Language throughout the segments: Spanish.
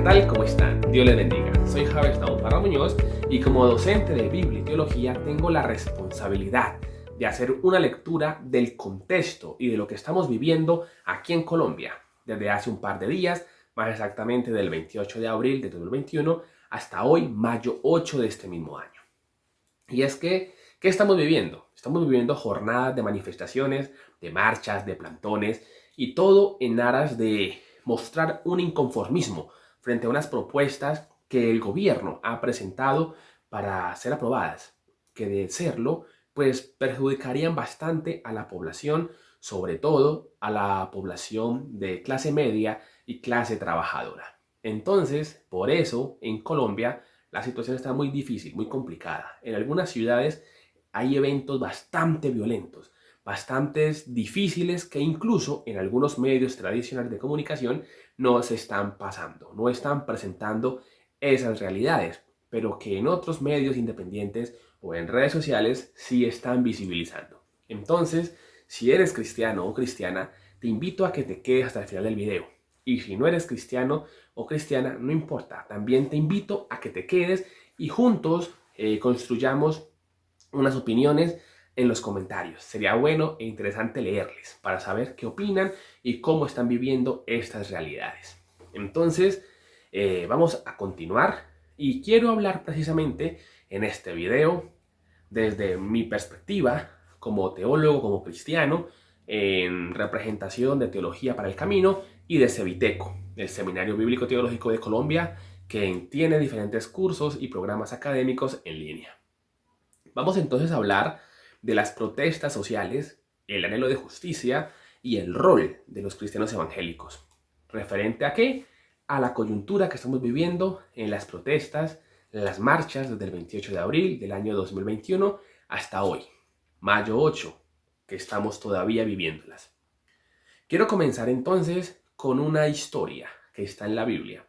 tal? ¿Cómo están? Dios les bendiga. Soy Javier Parra Muñoz y como docente de Biblia y Teología tengo la responsabilidad de hacer una lectura del contexto y de lo que estamos viviendo aquí en Colombia desde hace un par de días, más exactamente del 28 de abril de 2021 hasta hoy, mayo 8 de este mismo año. Y es que, ¿qué estamos viviendo? Estamos viviendo jornadas de manifestaciones, de marchas, de plantones y todo en aras de mostrar un inconformismo frente a unas propuestas que el gobierno ha presentado para ser aprobadas, que de serlo, pues perjudicarían bastante a la población, sobre todo a la población de clase media y clase trabajadora. Entonces, por eso, en Colombia, la situación está muy difícil, muy complicada. En algunas ciudades hay eventos bastante violentos, bastante difíciles que incluso en algunos medios tradicionales de comunicación no se están pasando, no están presentando esas realidades, pero que en otros medios independientes o en redes sociales sí están visibilizando. Entonces, si eres cristiano o cristiana, te invito a que te quedes hasta el final del video. Y si no eres cristiano o cristiana, no importa, también te invito a que te quedes y juntos construyamos unas opiniones en los comentarios. Sería bueno e interesante leerles para saber qué opinan y cómo están viviendo estas realidades. Entonces, vamos a continuar y quiero hablar precisamente en este video desde mi perspectiva como teólogo, como cristiano, en representación de Teología para el Camino y de Ceviteco, el Seminario Bíblico Teológico de Colombia, que tiene diferentes cursos y programas académicos en línea. Vamos entonces a hablar de las protestas sociales, el anhelo de justicia y el rol de los cristianos evangélicos. ¿Referente a qué? A la coyuntura que estamos viviendo en las protestas, en las marchas desde el 28 de abril del año 2021 hasta hoy, mayo 8, que estamos todavía viviéndolas. Quiero comenzar entonces con una historia que está en la Biblia,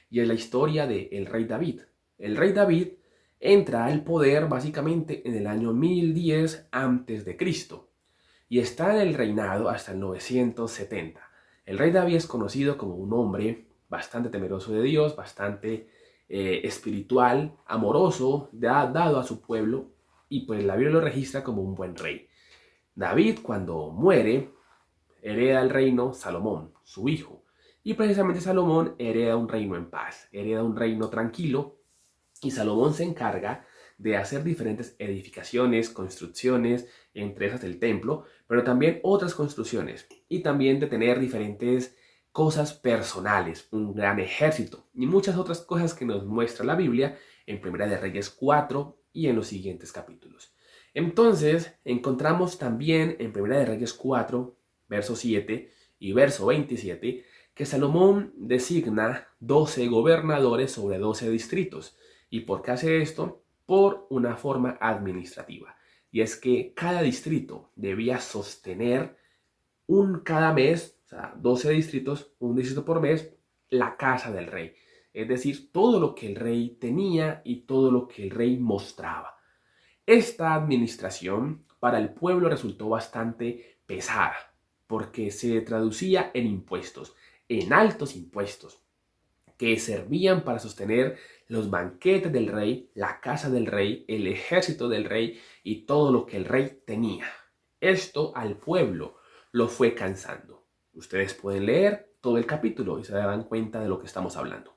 y es la historia del rey David. El rey David entra al poder básicamente en el año 1010 a.C. y está en el reinado hasta el 970. El rey David es conocido como un hombre bastante temeroso de Dios, bastante espiritual, amoroso, dado a su pueblo, y pues la Biblia lo registra como un buen rey. David, cuando muere, hereda el reino Salomón, su hijo, y precisamente Salomón hereda un reino en paz, hereda un reino tranquilo, y Salomón se encarga de hacer diferentes edificaciones, construcciones, entre esas el templo, pero también otras construcciones, y también de tener diferentes cosas personales, un gran ejército, y muchas otras cosas que nos muestra la Biblia en Primera de Reyes 4 y en los siguientes capítulos. Entonces, encontramos también en Primera de Reyes 4, verso 7 y verso 27, que Salomón designa 12 gobernadores sobre 12 distritos. ¿Y por qué hace esto? Por una forma administrativa. Y es que cada distrito debía sostener cada mes, o sea, 12 distritos, un distrito por mes, la casa del rey. Es decir, todo lo que el rey tenía y todo lo que el rey mostraba. Esta administración para el pueblo resultó bastante pesada, porque se traducía en impuestos, en altos impuestos, que servían para sostener los banquetes del rey, la casa del rey, el ejército del rey y todo lo que el rey tenía. Esto al pueblo lo fue cansando. Ustedes pueden leer todo el capítulo y se darán cuenta de lo que estamos hablando.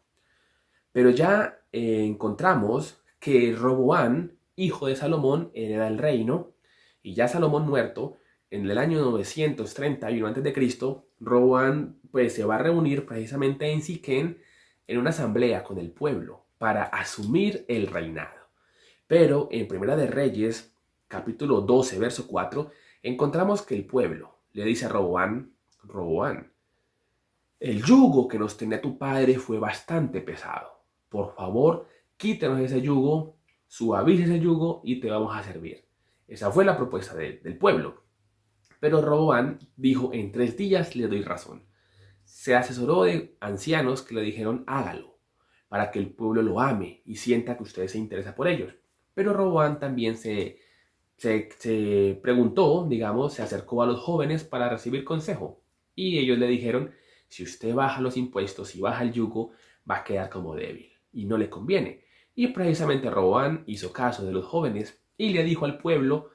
Pero ya encontramos que Roboán, hijo de Salomón, hereda el reino, y ya Salomón muerto, en el año 931 a.C., Roboán pues, se va a reunir precisamente en Siquén en una asamblea con el pueblo para asumir el reinado. Pero en Primera de Reyes, capítulo 12, verso 4, encontramos que el pueblo le dice a Roboán, Roboán, el yugo que nos tenía tu padre fue bastante pesado. Por favor, quítanos ese yugo, suavice ese yugo y te vamos a servir. Esa fue la propuesta del pueblo. Pero Roboán dijo, en 3 días le doy razón. Se asesoró de ancianos que le dijeron, hágalo, para que el pueblo lo ame y sienta que usted se interesa por ellos. Pero Roboán también se preguntó, digamos, se acercó a los jóvenes para recibir consejo. Y ellos le dijeron, si usted baja los impuestos y baja el yugo, va a quedar como débil y no le conviene. Y precisamente Roboam hizo caso de los jóvenes y le dijo al pueblo: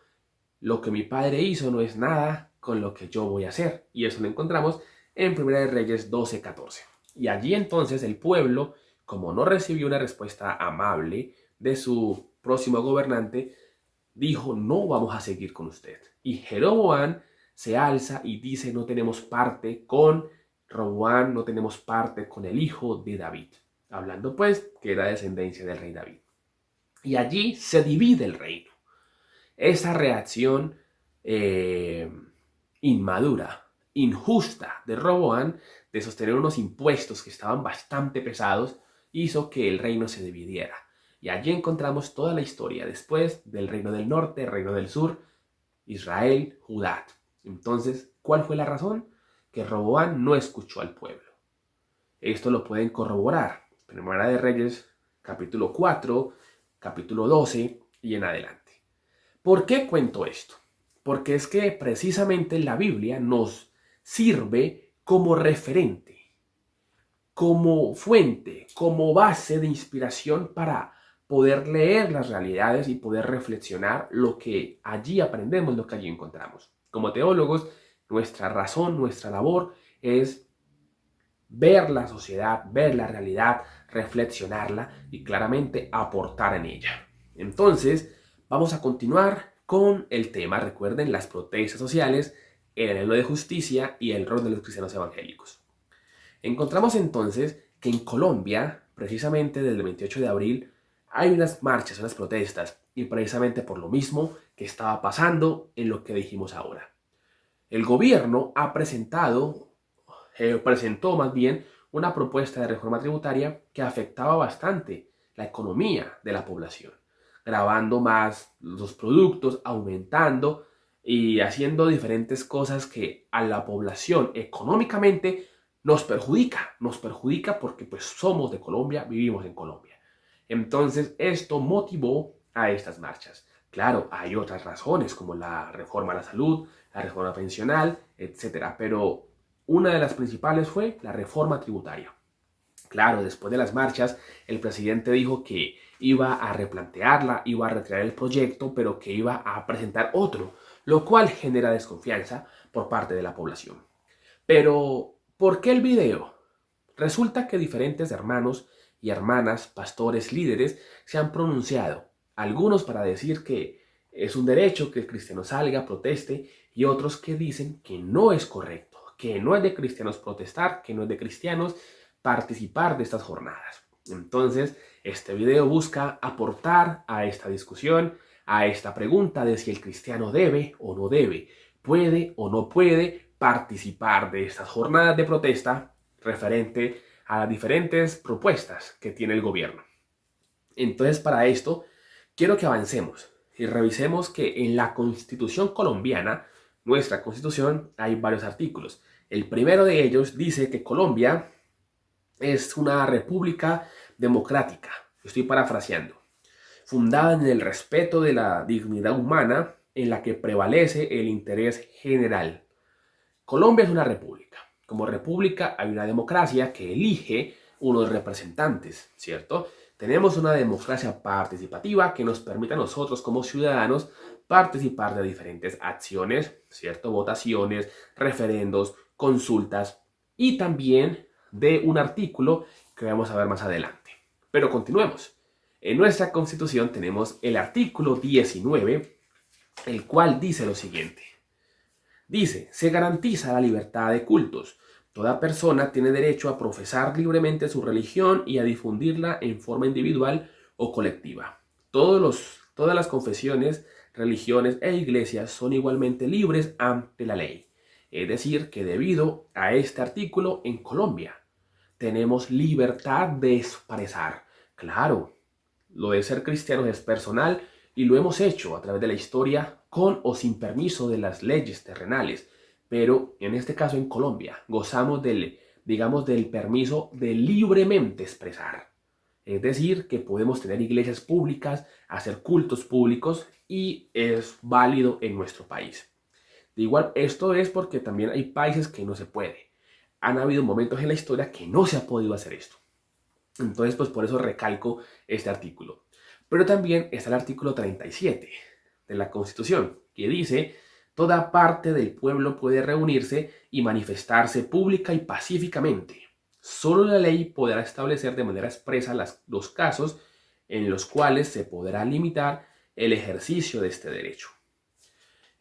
lo que mi padre hizo no es nada con lo que yo voy a hacer. Y eso lo encontramos en 1 de Reyes 12:14. Y allí entonces el pueblo, como no recibió una respuesta amable de su próximo gobernante, dijo: no vamos a seguir con usted. Y Jeroboam se alza y dice: no tenemos parte con Roboam, no tenemos parte con el hijo de David. Hablando pues que era descendencia del rey David. Y allí se divide el reino. Esa reacción inmadura, injusta de Roboam de sostener unos impuestos que estaban bastante pesados hizo que el reino se dividiera. Y allí encontramos toda la historia después del reino del norte, reino del sur, Israel, Judá. Entonces, ¿cuál fue la razón? Que Roboam no escuchó al pueblo. Esto lo pueden corroborar. Primera de Reyes, capítulo 4, capítulo 12 y en adelante. ¿Por qué cuento esto? Porque es que precisamente la Biblia nos sirve como referente, como fuente, como base de inspiración para poder leer las realidades y poder reflexionar lo que allí aprendemos, lo que allí encontramos. Como teólogos, nuestra razón, nuestra labor es ver la sociedad, ver la realidad, reflexionarla y claramente aportar en ella. Entonces, vamos a continuar con el tema. Recuerden las protestas sociales, el anhelo de justicia y el rol de los cristianos evangélicos. Encontramos entonces que en Colombia, precisamente desde el 28 de abril, hay unas marchas, unas protestas, y precisamente por lo mismo que estaba pasando en lo que dijimos ahora. El gobierno ha presentó más bien una propuesta de reforma tributaria que afectaba bastante la economía de la población, gravando más los productos, aumentando y haciendo diferentes cosas que a la población económicamente nos perjudica porque pues somos de Colombia, vivimos en Colombia. Entonces esto motivó a estas marchas. Claro, hay otras razones como la reforma a la salud, la reforma pensional, etcétera, pero una de las principales fue la reforma tributaria. Claro, después de las marchas, el presidente dijo que iba a replantearla, iba a retirar el proyecto, pero que iba a presentar otro, lo cual genera desconfianza por parte de la población. Pero, ¿por qué el video? Resulta que diferentes hermanos y hermanas, pastores, líderes, se han pronunciado. Algunos para decir que es un derecho que el cristiano salga, proteste, y otros que dicen que no es correcto, que no es de cristianos protestar, que no es de cristianos participar de estas jornadas. Entonces, este video busca aportar a esta discusión, a esta pregunta de si el cristiano debe o no debe, puede o no puede participar de estas jornadas de protesta referente a las diferentes propuestas que tiene el gobierno. Entonces, para esto, quiero que avancemos y revisemos que en la Constitución colombiana, nuestra Constitución, hay varios artículos. El primero de ellos dice que Colombia es una república democrática, estoy parafraseando, fundada en el respeto de la dignidad humana, en la que prevalece el interés general. Colombia es una república. Como república hay una democracia que elige unos representantes, ¿cierto? Tenemos una democracia participativa que nos permite a nosotros como ciudadanos participar de diferentes acciones, ¿cierto? Votaciones, referendos, consultas y también de un artículo que vamos a ver más adelante. Pero continuemos. En nuestra Constitución tenemos el artículo 19, el cual dice lo siguiente. Dice, se garantiza la libertad de cultos. Toda persona tiene derecho a profesar libremente su religión y a difundirla en forma individual o colectiva. Todas las confesiones, religiones e iglesias son igualmente libres ante la ley. Es decir, que debido a este artículo en Colombia tenemos libertad de expresar. Claro, lo de ser cristianos es personal y lo hemos hecho a través de la historia con o sin permiso de las leyes terrenales. Pero en este caso en Colombia gozamos del permiso de libremente expresar. Es decir, que podemos tener iglesias públicas, hacer cultos públicos y es válido en nuestro país. De igual, esto es porque también hay países que no se puede. Han habido momentos en la historia que no se ha podido hacer esto. Entonces, pues por eso recalco este artículo. Pero también está el artículo 37 de la Constitución, que dice: toda parte del pueblo puede reunirse y manifestarse pública y pacíficamente. Solo la ley podrá establecer de manera expresa los casos en los cuales se podrá limitar el ejercicio de este derecho.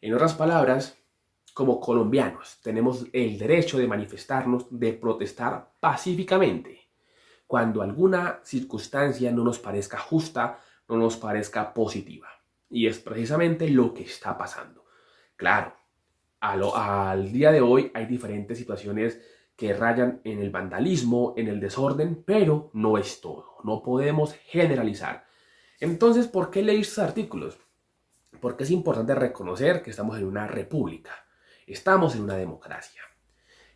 En otras palabras, como colombianos tenemos el derecho de manifestarnos, de protestar pacíficamente cuando alguna circunstancia no nos parezca justa, no nos parezca positiva. Y es precisamente lo que está pasando. Claro, al día de hoy hay diferentes situaciones que rayan en el vandalismo, en el desorden, pero no es todo. No podemos generalizar. Entonces, ¿por qué leer estos artículos? Porque es importante reconocer que estamos en una república, estamos en una democracia.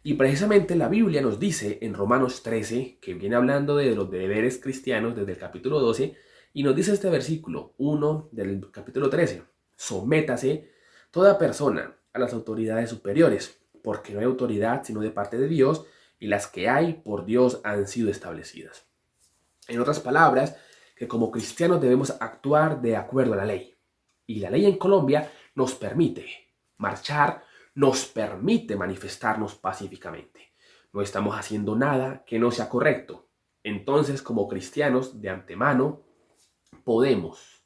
Y precisamente la Biblia nos dice en Romanos 13, que viene hablando de los deberes cristianos desde el capítulo 12, y nos dice este versículo 1 del capítulo 13: sométase toda persona a las autoridades superiores, porque no hay autoridad sino de parte de Dios, y las que hay por Dios han sido establecidas. En otras palabras, que como cristianos debemos actuar de acuerdo a la ley. Y la ley en Colombia nos permite marchar, nos permite manifestarnos pacíficamente. No estamos haciendo nada que no sea correcto. Entonces, como cristianos, de antemano, podemos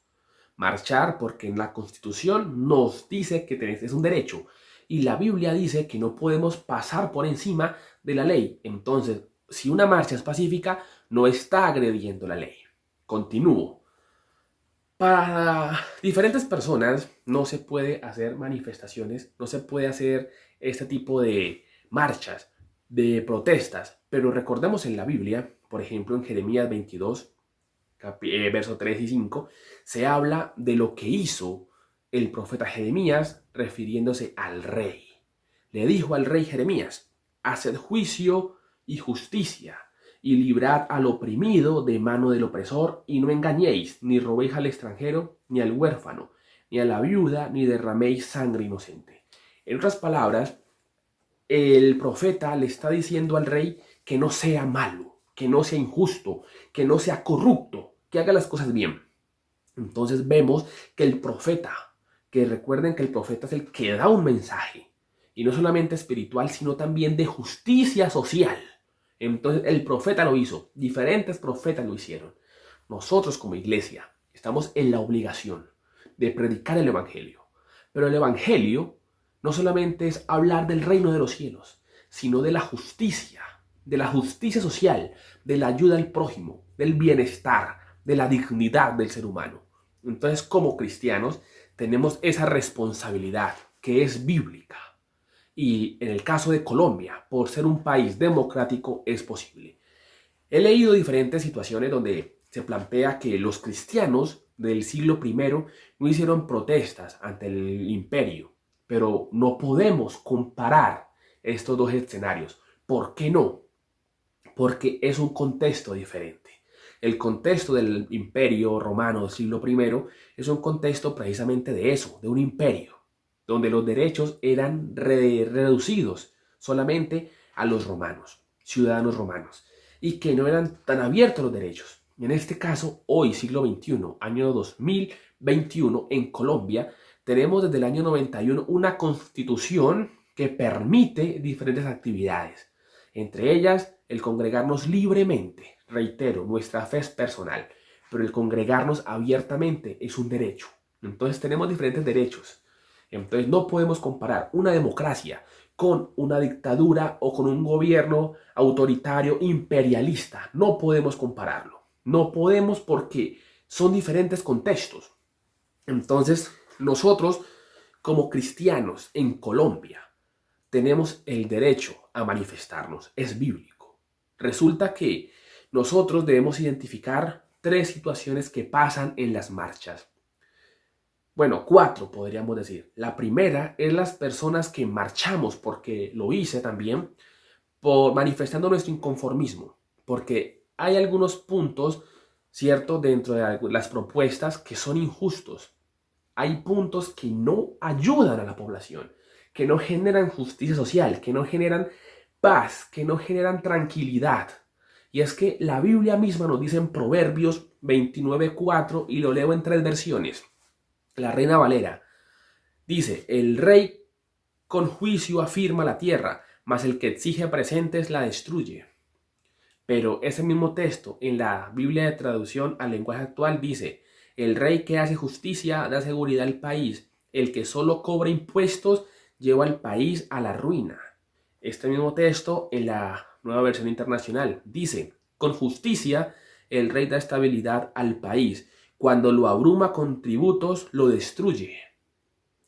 marchar porque en la Constitución nos dice que es un derecho. Y la Biblia dice que no podemos pasar por encima de la ley. Entonces, si una marcha es pacífica, no está agrediendo la ley. Continúo. Para diferentes personas no se puede hacer manifestaciones, no se puede hacer este tipo de marchas, de protestas, pero recordemos en la Biblia, por ejemplo en Jeremías 22, versos 3 y 5, se habla de lo que hizo el profeta Jeremías refiriéndose al rey. Le dijo al rey Jeremías: haced juicio y justicia, y librad al oprimido de mano del opresor, y no engañéis, ni robéis al extranjero, ni al huérfano, ni a la viuda, ni derraméis sangre inocente. En otras palabras, el profeta le está diciendo al rey que no sea malo, que no sea injusto, que no sea corrupto, que haga las cosas bien. Entonces vemos que el profeta, que recuerden que el profeta es el que da un mensaje, y no solamente espiritual, sino también de justicia social. Entonces el profeta lo hizo, diferentes profetas lo hicieron. Nosotros como iglesia estamos en la obligación de predicar el evangelio. Pero el evangelio no solamente es hablar del reino de los cielos, sino de la justicia social, de la ayuda al prójimo, del bienestar, de la dignidad del ser humano. Entonces, como cristianos, tenemos esa responsabilidad que es bíblica. Y en el caso de Colombia, por ser un país democrático, es posible. He leído diferentes situaciones donde se plantea que los cristianos del siglo I no hicieron protestas ante el imperio, pero no podemos comparar estos dos escenarios. ¿Por qué no? Porque es un contexto diferente. El contexto del imperio romano del siglo I es un contexto precisamente de eso, de un imperio, donde los derechos eran reducidos solamente a los romanos, ciudadanos romanos, y que no eran tan abiertos los derechos. En este caso, hoy, siglo XXI, año 2021, en Colombia, tenemos desde el año 91 una constitución que permite diferentes actividades, entre ellas el congregarnos libremente. Reitero, nuestra fe es personal, pero el congregarnos abiertamente es un derecho. Entonces tenemos diferentes derechos. Entonces no podemos comparar una democracia con una dictadura o con un gobierno autoritario imperialista. No podemos compararlo. No podemos porque son diferentes contextos. Entonces nosotros como cristianos en Colombia tenemos el derecho a manifestarnos. Es bíblico. Resulta que nosotros debemos identificar 3 situaciones que pasan en las marchas. Bueno, 4 podríamos decir. La primera es las personas que marchamos, porque lo hice también, por manifestando nuestro inconformismo, porque hay algunos puntos, ¿cierto?, dentro de las propuestas que son injustos. Hay puntos que no ayudan a la población, que no generan justicia social, que no generan paz, que no generan tranquilidad. Y es que la Biblia misma nos dice en Proverbios 29:4, y lo leo en 3 versiones. La Reina Valera dice: el rey con juicio afirma la tierra, mas el que exige presentes la destruye. Pero ese mismo texto en la Biblia de traducción al lenguaje actual dice: el rey que hace justicia da seguridad al país, el que solo cobra impuestos lleva al país a la ruina. Este mismo texto en la Nueva Versión Internacional dice: con justicia el rey da estabilidad al país, cuando lo abruma con tributos lo destruye.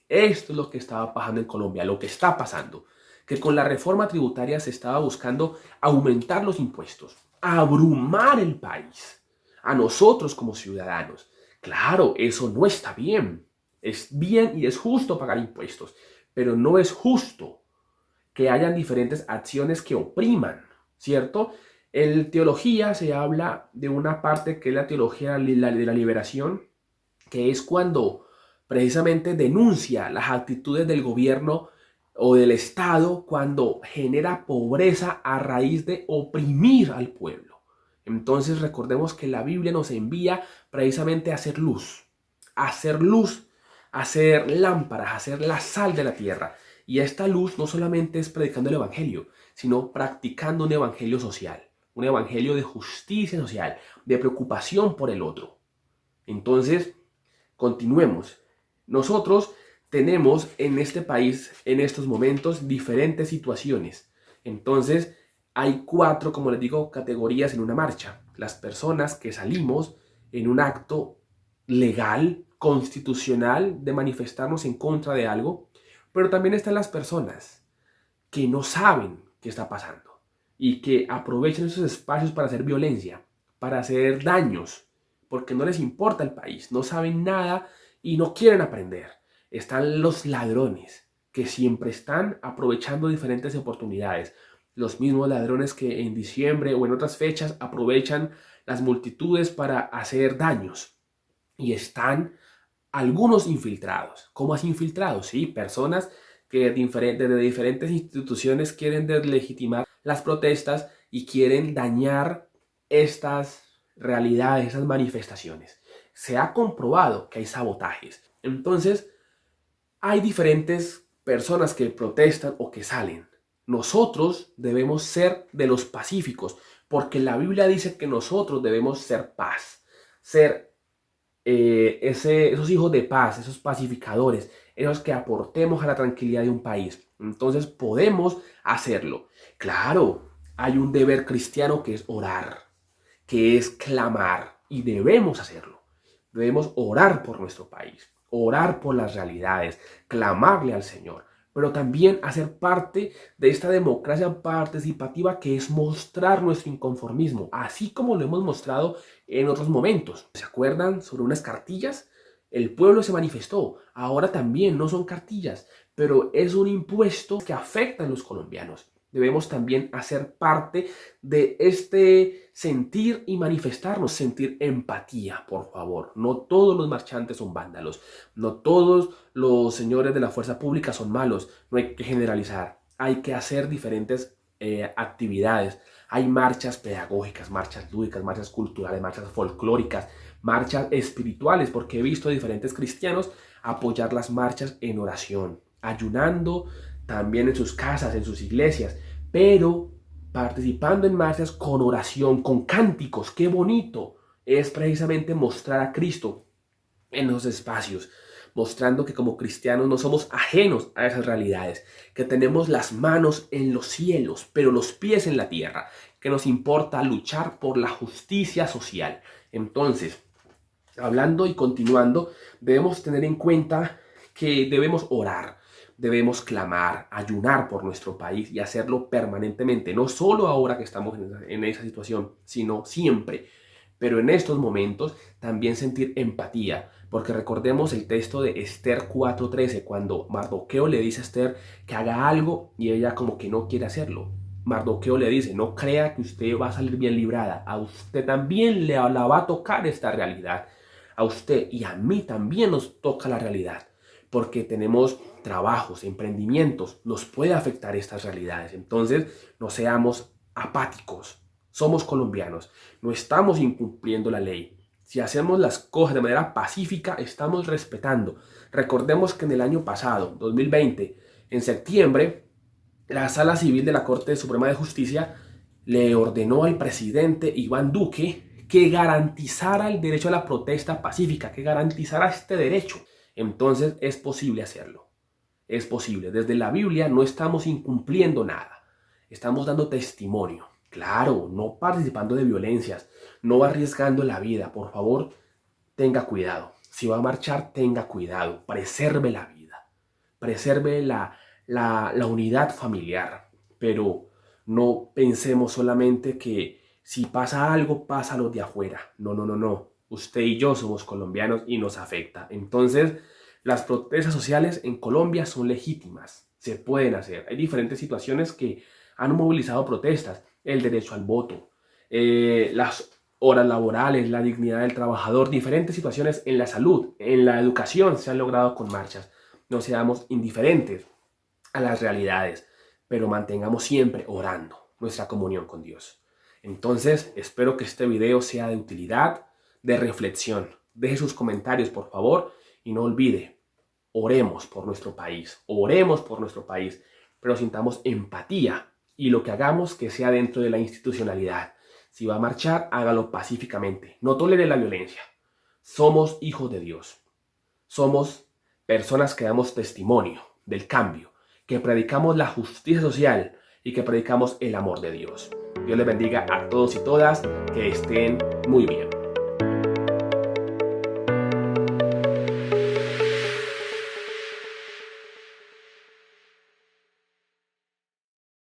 Esto es lo que estaba pasando en Colombia, lo que está pasando, que con la reforma tributaria se estaba buscando aumentar los impuestos, abrumar el país, a nosotros como ciudadanos. Claro, eso no está bien. Es bien y es justo pagar impuestos, pero no es justo que hayan diferentes acciones que opriman, ¿cierto? En teología se habla de una parte que es la teología de la liberación, que es cuando precisamente denuncia las actitudes del gobierno o del Estado cuando genera pobreza a raíz de oprimir al pueblo. Entonces recordemos que la Biblia nos envía precisamente a hacer luz, a hacer lámparas, a hacer la sal de la tierra. Y esta luz no solamente es predicando el evangelio, sino practicando un evangelio social, un evangelio de justicia social, de preocupación por el otro. Entonces, continuemos. Nosotros tenemos en este país, en estos momentos, diferentes situaciones. Entonces, hay 4, como les digo, categorías en una marcha. Las personas que salimos en un acto legal, constitucional, de manifestarnos en contra de algo, pero también están las personas que no saben qué está pasando y que aprovechan esos espacios para hacer violencia, para hacer daños, porque no les importa el país, no saben nada y no quieren aprender. Están los ladrones, que siempre están aprovechando diferentes oportunidades. Los mismos ladrones que en diciembre o en otras fechas aprovechan las multitudes para hacer daños. Y están algunos infiltrados. ¿Cómo así infiltrados? Sí, personas que desde diferentes instituciones quieren deslegitimar las protestas y quieren dañar estas realidades, esas manifestaciones. Se ha comprobado que hay sabotajes. Entonces, hay diferentes personas que protestan o que salen. Nosotros debemos ser de los pacíficos, porque la Biblia dice que nosotros debemos ser paz, ser esos hijos de paz, esos pacificadores, esos que aportemos a la tranquilidad de un país. Entonces podemos hacerlo. Claro, hay un deber cristiano que es orar, que es clamar, y debemos hacerlo. Debemos orar por nuestro país, orar por las realidades, clamarle al Señor, pero también hacer parte de esta democracia participativa que es mostrar nuestro inconformismo, así como lo hemos mostrado en otros momentos. ¿Se acuerdan sobre unas cartillas? El pueblo se manifestó. Ahora también no son cartillas, pero es un impuesto que afecta a los colombianos. Debemos también hacer parte de este sentir y manifestarnos, sentir empatía, por favor. No todos los marchantes son vándalos, no todos los señores de la fuerza pública son malos, no hay que generalizar. Hay que hacer diferentes actividades. Hay marchas pedagógicas, marchas lúdicas, marchas culturales, marchas folclóricas, marchas espirituales, porque he visto a diferentes cristianos apoyar las marchas en oración, ayunando también en sus casas, en sus iglesias, pero participando en marchas con oración, con cánticos. ¡Qué bonito! Es precisamente mostrar a Cristo en los espacios, mostrando que como cristianos no somos ajenos a esas realidades, que tenemos las manos en los cielos, pero los pies en la tierra, que nos importa luchar por la justicia social. Entonces, hablando y continuando, debemos tener en cuenta que debemos orar, debemos clamar, ayunar por nuestro país y hacerlo permanentemente, no solo ahora que estamos en esa situación, sino siempre. Pero en estos momentos también sentir empatía, porque recordemos el texto de Esther 4:13, cuando Mardoqueo le dice a Esther que haga algo y ella como que no quiere hacerlo. Mardoqueo le dice: no crea que usted va a salir bien librada, a usted también la va a tocar esta realidad. A usted y a mí también nos toca la realidad, porque tenemos trabajos, emprendimientos, nos puede afectar estas realidades. Entonces, no seamos apáticos, Somos colombianos, no estamos incumpliendo la ley. Si hacemos las cosas de manera pacífica, estamos respetando. Recordemos que en el año pasado, 2020, en septiembre, la Sala Civil de la Corte Suprema de Justicia le ordenó al presidente Iván Duque que garantizara el derecho a la protesta pacífica, que garantizara este derecho. Entonces es posible hacerlo. Es posible. Desde la Biblia no estamos incumpliendo nada. Estamos dando testimonio. Claro, no participando de violencias, no arriesgando la vida. Por favor, tenga cuidado. Si va a marchar, tenga cuidado. Preserve la vida. Preserve la unidad familiar. Pero no pensemos solamente que si pasa algo, pasa a los de afuera. No, no, no, no. Usted y yo somos colombianos y nos afecta. Entonces, las protestas sociales en Colombia son legítimas. Se pueden hacer. Hay diferentes situaciones que han movilizado protestas. El derecho al voto, las horas laborales, la dignidad del trabajador, diferentes situaciones en la salud, en la educación se han logrado con marchas. No seamos indiferentes a las realidades, pero mantengamos siempre orando nuestra comunión con Dios. Entonces, espero que este video sea de utilidad, de reflexión. Deje sus comentarios, por favor, y no olvide, oremos por nuestro país, pero sintamos empatía y lo que hagamos que sea dentro de la institucionalidad. Si va a marchar, hágalo pacíficamente. No tolere la violencia. Somos hijos de Dios. Somos personas que damos testimonio del cambio, que predicamos la justicia social y que predicamos el amor de Dios. Dios les bendiga a todos y todas, que estén muy bien.